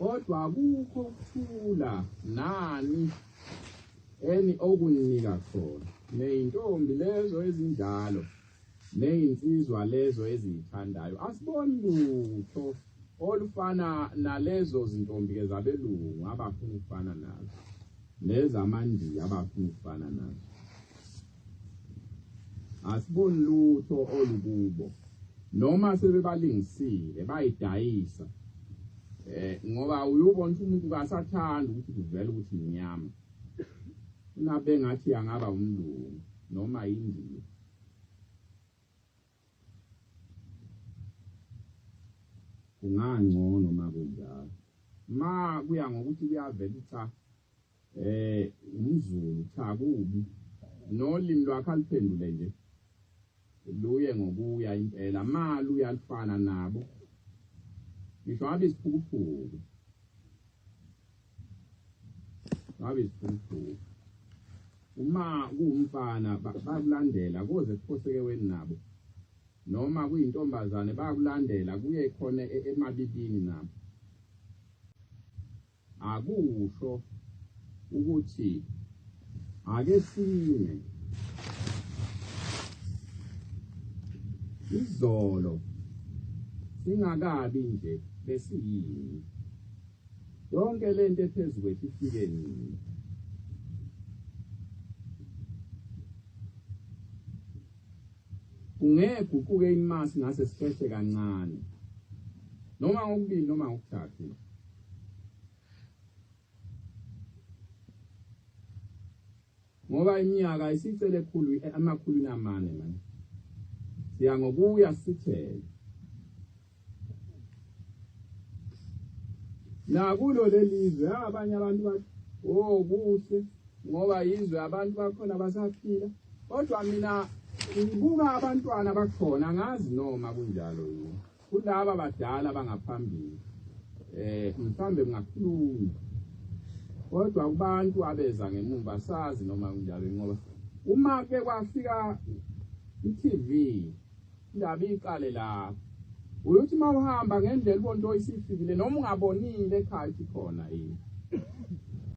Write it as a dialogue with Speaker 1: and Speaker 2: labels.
Speaker 1: kodwa akukho ukuthula nani eni okunika khona neyintombi lezo ezinjalo neyinsizwa lezo ezithandayo asiboni lutho olufana nalezo zintombi ke zabelungu abafuna ukufana nazo nezamandiya abafuna ukufana nazo asiboni lutho olukubo noma sebebalingisile bayidayisa ngoba uyubona umuntu kasathanda ukuthi kuvela ukuthi inyama unabe ngathi angaba umlungu noma indiya kungangcono makunjalo ma kuya ngokuthi kuyavela cha umZulu cha kubi nolimi lwakhe aliphendule nje luye ngokuya impela mali uyalifana nabo ngisho abe isiphukuphuku uma kuumfana bakulandela koze kuphoseke wena nabo noma kuyintombazane bakulandela kuye khona emabibini nabo akusho ukuthi ake sine izolo singakabi nje besiyini yonke lento ephezulu kwethu ifike nini ungeguquke imasi ngase sifehle kancane noma ngokubili noma ngokuthathu ngoba iminyaka isicele ekhulu amakhulu namane manje siya ngokuya sithele na kulo lelizwe abanye abantu bathi oh kuhle ngoba yizwe abantu bakhona basaphila kodwa mina ngibuka abantwana bakhona ngazi noma kunjalo yini kulabo abadala bangaphambili mhlambe kungakhuluma kodwa kubantu abeza ngemuva sazi noma kunjalo ngoba uma ke kwafika iTV indaba iqale la uyothi mawuhamba ngendlela ubonto isifikile noma ungabonile ekhaya ikhona yini